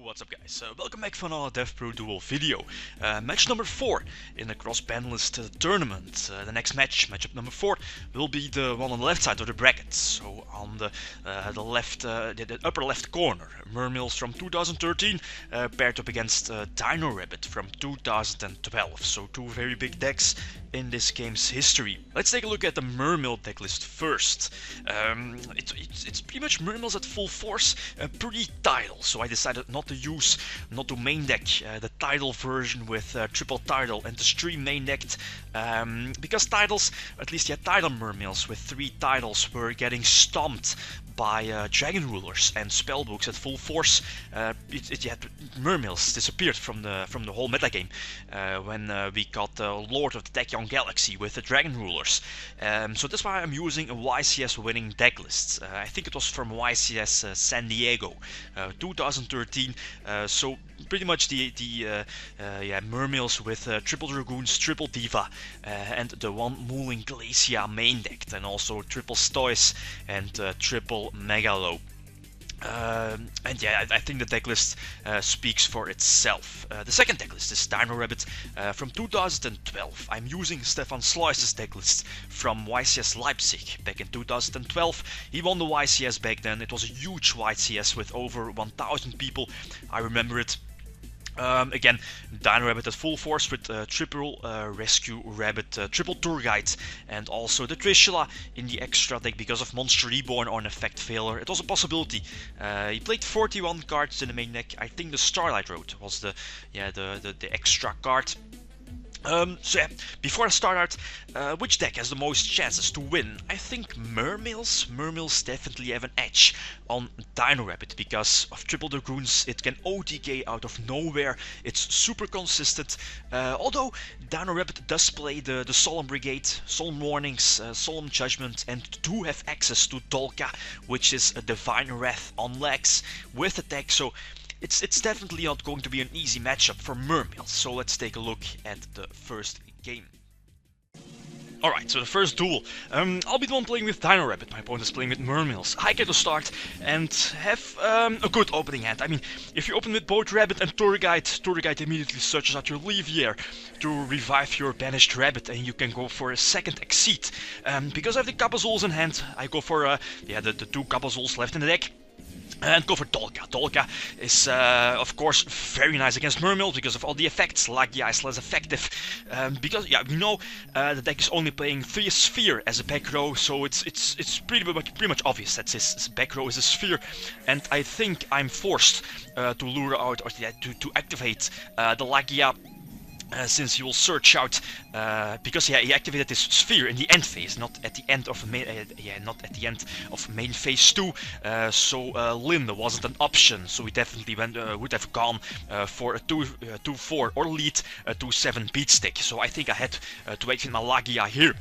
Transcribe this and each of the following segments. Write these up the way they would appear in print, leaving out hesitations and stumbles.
What's up guys, welcome back for another DevPro duel video. Match number 4 in the Cross-Banlist tournament. The next matchup number 4, will be the one on the left side of the bracket. So on the upper left corner, Mermails from 2013 paired up against Dino from 2012. So two very big decks in this game's history. Let's take a look at the Mermail deck list first. It's pretty much Mermails at full force, pre-title, so I decided not to main deck the title version with triple title and the stream main decked because titles, at least title Mermails with 3 titles, were getting stomped by dragon rulers and spellbooks at full force. Mermails disappeared from the whole metagame when we got Lord of the Tachyon Galaxy with the dragon rulers. So that's why I'm using a YCS winning deck list. I think it was from YCS San Diego 2013. So pretty much the Mermails with triple Dragoons, triple Diva, and the one Mooling Glacia main decked, and also triple Stois and triple Megalo. I think the deck list speaks for itself. The second deck list is Dino from 2012. I'm using Stefan Sluis's deck list from YCS Leipzig back in 2012. He won the YCS back then. It was a huge YCS with over 1,000 people. I remember it. Again, Dino Rabbit at full force with triple Rescue Rabbit, triple Tour Guide, and also the Trishula in the extra deck because of Monster Reborn or an effect failure. It was a possibility. He played 41 cards in the main deck. I think the Starlight Road was the extra card. Before I start out, which deck has the most chances to win? I think Mermails. Mermails definitely have an edge on Dino Rabbit because of triple Dragoons. It can OTK out of nowhere. It's super consistent. Although Dino Rabbit does play the Solemn Brigade, Solemn Warnings, Solemn Judgment, and do have access to Dolka, which is a Divine Wrath on legs with attack. So it's definitely not going to be an easy matchup for Mermails, so let's take a look at the first game. Alright, so the first duel. I'll be the one playing with Dino Rabbit, my opponent is playing with Mermails. I get to start and have a good opening hand. I mean, if you open with both Rabbit and Tour Guide immediately searches out your Levier to revive your banished Rabbit, and you can go for a second Exceed. Because I have the Capazuls in hand, I go for the 2 Capazuls left in the deck. And go for Dolka. Dolka is, of course, very nice against Mermails because of all the effects. Lagia is less effective. Because, we know the deck is only playing 3 Sphere as a back row, so it's pretty much obvious that his back row is a Sphere. And I think I'm forced to lure out, or to activate the Lagia. Since he will search out, because he activated his Sphere in the end phase, not at the end of main phase 2. So Linde wasn't an option. So we definitely would have gone for a 2-4 or lead a 2-7 beat stick. So I think I had to activate my Lagia here.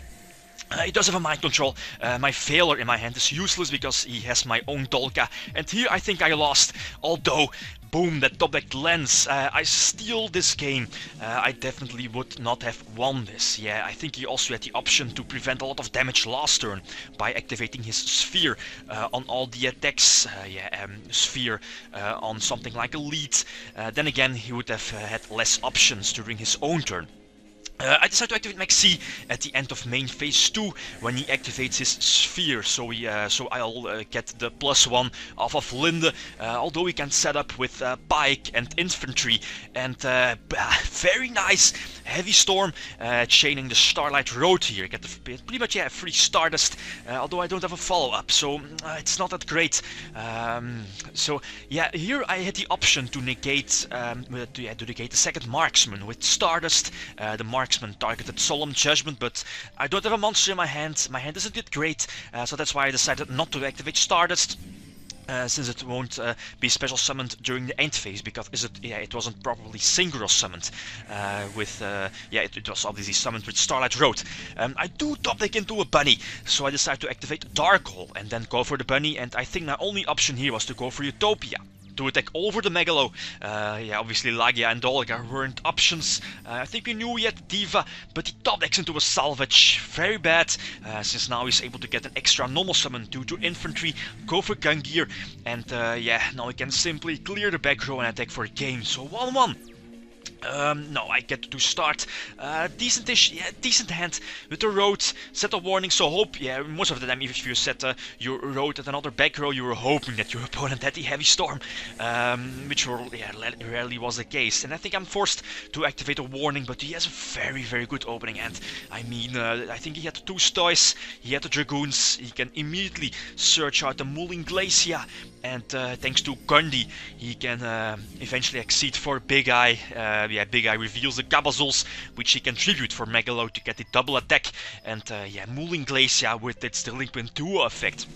He does have a mind control. My failure in my hand is useless because he has my own Dolka. And here I think I lost, although, boom, that top deck lens. I steal this game. I definitely would not have won this. Yeah, I think he also had the option to prevent a lot of damage last turn by activating his Sphere on all the attacks. Sphere on something like a lead. Then again, he would have had less options during his own turn. I decided to activate Maxi at the end of main phase 2 when he activates his Sphere, so I'll get the +1 off of Linde, although he can set up with Pike and Infantry, and very nice Heavy Storm, chaining the Starlight Road here. Get pretty much free Stardust, although I don't have a follow-up, so it's not that great. Here I had the option to negate the second Marksman with Stardust. The Marksman targeted Solemn Judgment, but I don't have a monster in my hand. My hand isn't that great, so that's why I decided not to activate Stardust. Since it won't be special summoned during the end phase, because it wasn't properly synchro summoned it was obviously summoned with Starlight Road. I do top deck into a bunny, so I decided to activate Dark Hole and then go for the bunny, and I think my only option here was to go for Utopia. to attack over the Megalo. Yeah, obviously Lagia and Dolga weren't options. I think we knew he had Diva, but he top decks into a salvage. Very bad, since now he's able to get an extra normal summon due to infantry, go for gun gear, and yeah, now he can simply clear the back row and attack for a game. So 1-1. No, I get to start. Decentish, yeah, decent hand with the road. Set a warning, so hope, yeah, most of the time if you set your road at another back row, you were hoping that your opponent had the heavy storm, which rarely was the case. And I think I'm forced to activate a warning, but he has a very, very good opening hand. I mean, I think he had 2 Stoys, he had the Dragoons, he can immediately search out the Mooling Glacia, and thanks to Gundy, he can eventually exceed for Big Eye. Yeah, Big Eye reveals the Gabazuls, which he can tribute for Megalo to get the double attack, and yeah, Mooling Glacia with its Delinquent Duo effect.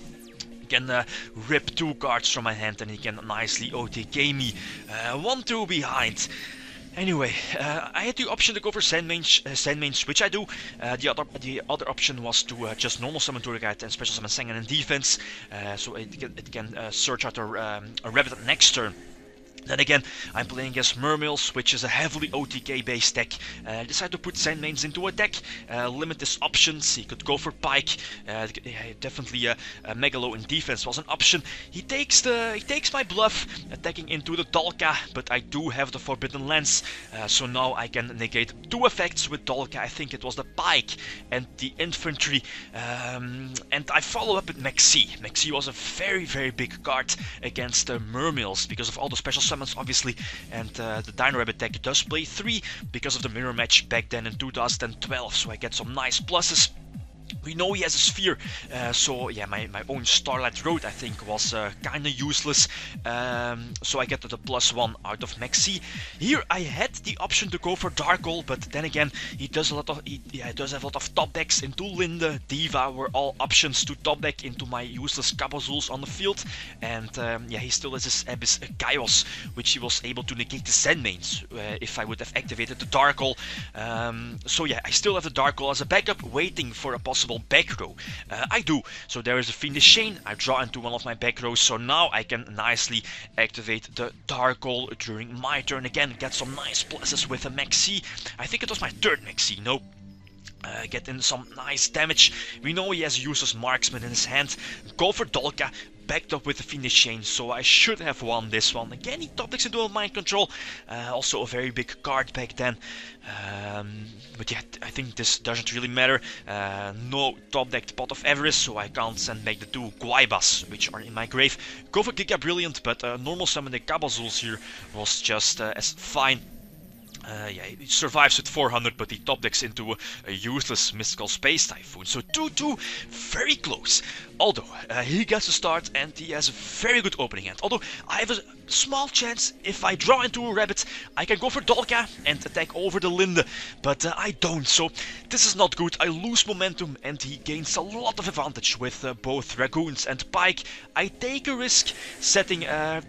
He can rip 2 cards from my hand, and he can nicely OTK me. 1-2 behind. Anyway, I had the option to go for Sandmains, which I do. The other option was to just normal summon Turgite and special summon Sangan in defense, so it can search out a Rabbit next turn. Then again, I'm playing against Mermails, which is a heavily OTK based deck. I decided to put Sandmains into a deck, limit his options. He could go for Pike. Definitely Megalo in defense was an option. He takes my bluff, attacking into the Dalka, but I do have the Forbidden Lens, so now I can negate 2 effects with Dalka. I think it was the Pike and the Infantry, and I follow up with Maxi. Maxi was a very, very big card against Mermails because of all the special summons, obviously, and the Dino Rabbit deck does play 3 because of the mirror match back then in 2012, so I get some nice pluses. We know he has a sphere, so yeah, my own Starlight Road I think was kinda useless, so I get the +1 out of Maxi. Here I had the option to go for Dark Hole, but then again, he does have a lot of top decks into Linde. Diva were all options to top deck into my useless Gabazuls on the field, and yeah, he still has his Abyss Chaos, which he was able to negate the Sandmains if I would have activated the Dark Hole. So yeah, I still have the Dark Hole as a backup, waiting for a possible back row. I do. So there is a Fiendish Chain. I draw into one of my back rows, so now I can nicely activate the Dark Hole during my turn again. Get some nice pluses with a Maxi. I think it was my 3rd Maxi. No. Get in some nice damage. We know he has a useless Marksman in his hand. Go for Dolka. Backed up with the Fiendish Chain, so I should have won this one. Again, he top decks into a Mind Control, also a very big card back then. But yeah, I think this doesn't really matter. No top decked Pot of Avarice, so I can't send back the 2 Guaibas, which are in my grave. Go for Giga Brilliant, but normal summon the Gabazuls here was just as fine. Yeah, he survives with 400, but he top decks into a useless Mystical Space Typhoon. So 2-2, very close. Although, he gets a start and he has a very good opening hand. Although, I have a small chance, if I draw into a Rabbit, I can go for Dolka and attack over the Linde. But I don't, so this is not good. I lose momentum and he gains a lot of advantage with both Dragoons and Pike. I take a risk, setting 3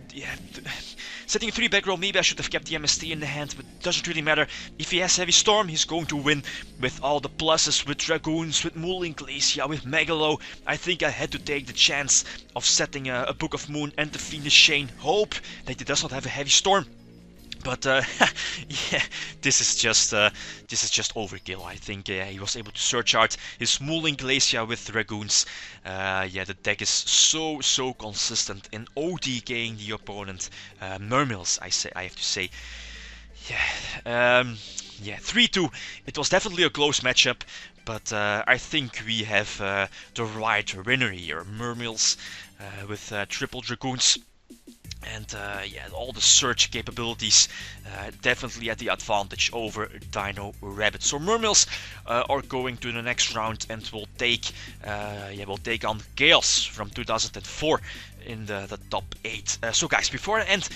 back row. Maybe I should have kept the MST in the hand, but it doesn't really matter. If he has Heavy Storm, he's going to win with all the pluses, with Dragoons, with Mooling Glacia, with Megalo. I think I had to take the chance of setting a Book of Moon and the Fiendish Chain. Hope that he does not have a Heavy Storm. But yeah, this is just overkill. I think he was able to search out his Mooling Glacia with Dragoons. Yeah, the deck is so consistent in OTKing the opponent. Mermails, I have to say. Yeah, yeah, 3-2. It was definitely a close matchup, but I think we have the right winner here. Mermails with triple Dragoons. And yeah, all the search capabilities definitely at the advantage over Dino Rabbit. So Mermails are going to the next round and will take on Chaos from 2004 in the top 8. So guys, before I end,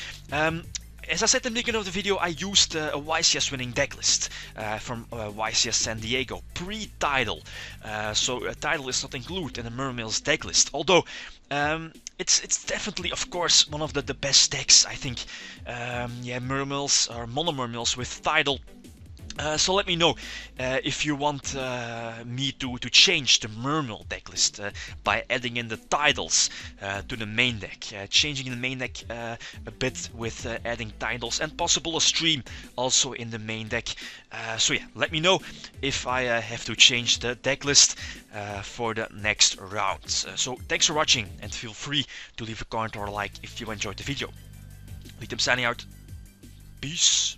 as I said in the beginning of the video, I used a YCS winning decklist from YCS San Diego pre-title. So a title is not included in the Mermails decklist, although it's definitely, of course, one of the best decks, I think. Yeah, Mermails or Mono Mermails with title So let me know if you want me to change the Mermail decklist by adding in the titles to the main deck, changing the main deck a bit with adding titles and possible a stream also in the main deck. So yeah, let me know if I have to change the decklist for the next round. So thanks for watching, and feel free to leave a comment or a like if you enjoyed the video. I'm signing out. Peace.